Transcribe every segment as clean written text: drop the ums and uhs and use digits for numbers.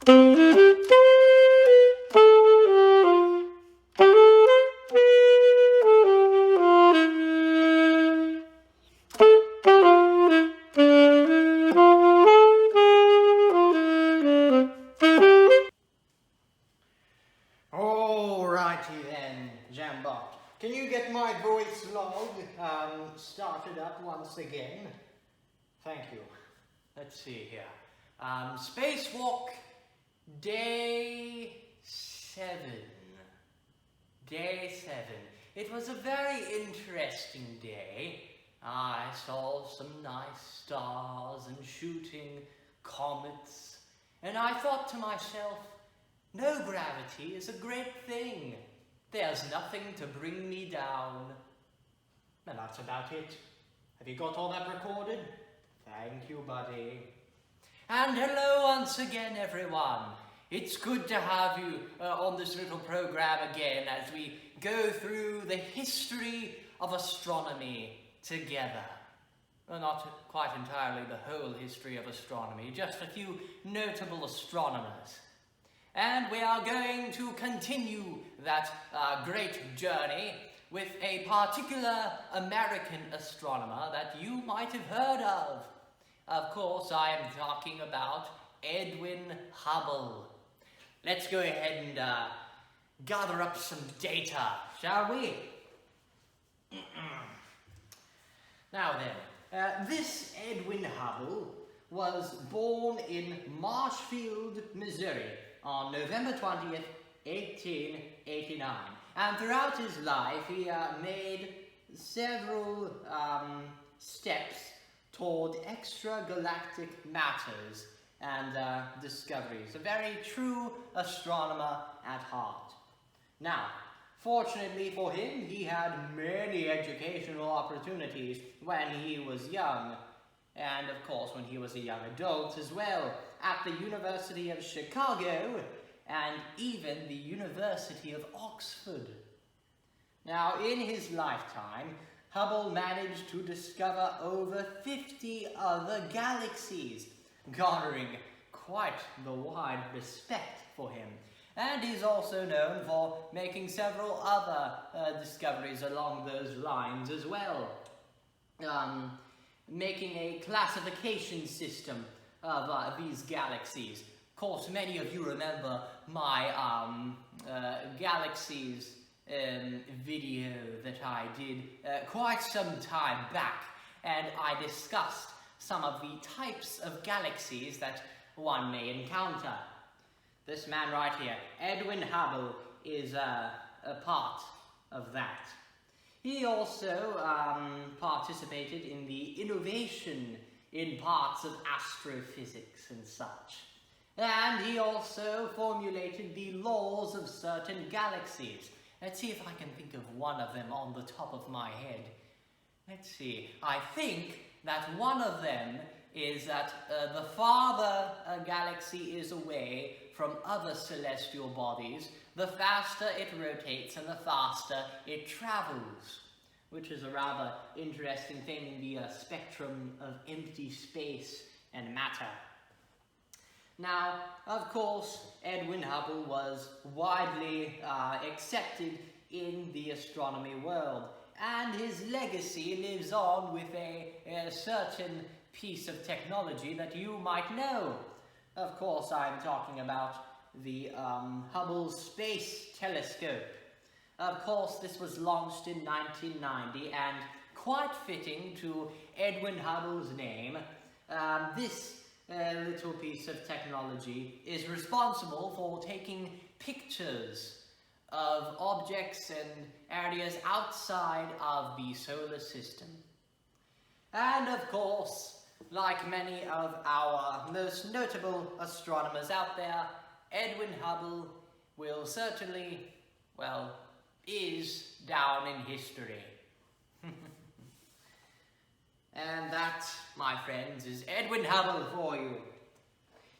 Alrighty then, Jambot. Can you get my voice log started up once again? Thank you. Let's see here. Spacewalk Day 7. Day 7. It was a very interesting day. I saw some nice stars and shooting comets, and I thought to myself, no gravity is a great thing. There's nothing to bring me down. And that's about it. Have you got all that recorded? Thank you, buddy. And hello once again, everyone. It's good to have you on this little program again as we go through the history of astronomy together. Well, not quite entirely the whole history of astronomy, just a few notable astronomers. And we are going to continue that great journey with a particular American astronomer that you might have heard of. Of course, I am talking about Edwin Hubble. Let's go ahead and gather up some data, shall we? Now then, this Edwin Hubble was born in Marshfield, Missouri on November 20th, 1889. And throughout his life, he made several steps toward extragalactic matters and discoveries. A very true astronomer at heart. Now, fortunately for him, he had many educational opportunities when he was young, and of course when he was a young adult as well, at the University of Chicago and even the University of Oxford. Now, in his lifetime, Hubble managed to discover over 50 other galaxies, garnering quite the wide respect for him. And he's also known for making several other discoveries along those lines as well. Making a classification system of these galaxies. Of course, many of you remember my galaxies video that I did quite some time back, and I discussed some of the types of galaxies that one may encounter. This man right here, Edwin Hubble, is a part of that. He also participated in the innovation in parts of astrophysics and such. And he also formulated the laws of certain galaxies. Let's see if I can think of one of them on the top of my head. Let's see. I think that one of them is that the farther a galaxy is away from other celestial bodies, the faster it rotates and the faster it travels, which is a rather interesting thing in the spectrum of empty space and matter. Now, of course, Edwin Hubble was widely accepted in the astronomy world, and his legacy lives on with a certain piece of technology that you might know. Of course, I'm talking about the Hubble Space Telescope. Of course, this was launched in 1990, and quite fitting to Edwin Hubble's name, this little piece of technology is responsible for taking pictures of objects and areas outside of the solar system. And of course, like many of our most notable astronomers out there, Edwin Hubble will certainly, well, is down in history. And that, my friends, is Edwin Hubble for you.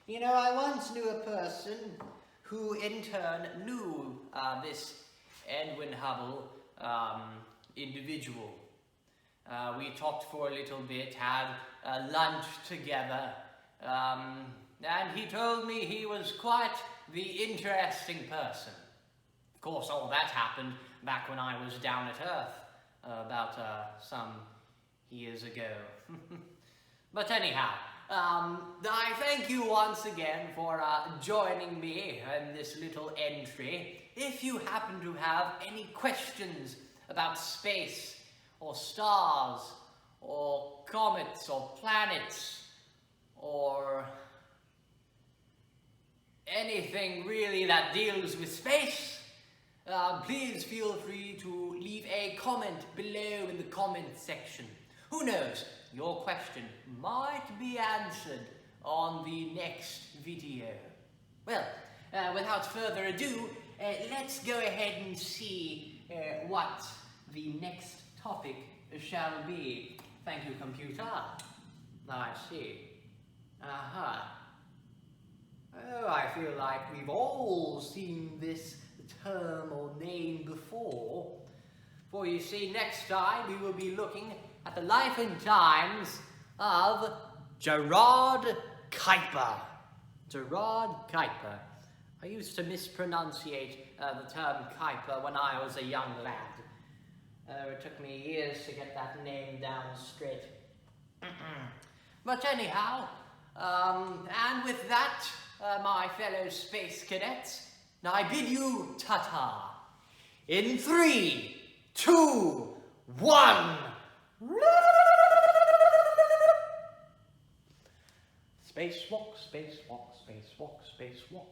You know, I once knew a person who in turn knew this Edwin Hubble individual. We talked for a little bit, had lunch together, and he told me he was quite the interesting person. Of course, all that happened back when I was down at Earth, about some years ago. But anyhow, I thank you once again for joining me in this little entry. If you happen to have any questions about space, or stars, or comets, or planets, or anything really that deals with space, please feel free to leave a comment below in the comment section. Who knows, your question might be answered on the next video. Well, without further ado, let's go ahead and see what the next topic shall be. Thank you, computer. I see. Oh, I feel like we've all seen this term or name before. For you see, next time we will be looking at the life and times of Gerard Kuiper. Gerard Kuiper. I used to mispronunciate the term Kuiper when I was a young lad. It took me years to get that name down straight. But anyhow, and with that, my fellow space cadets, I bid you ta-ta. In 3, 2, 1. Spacewalk, spacewalk, spacewalk, spacewalk.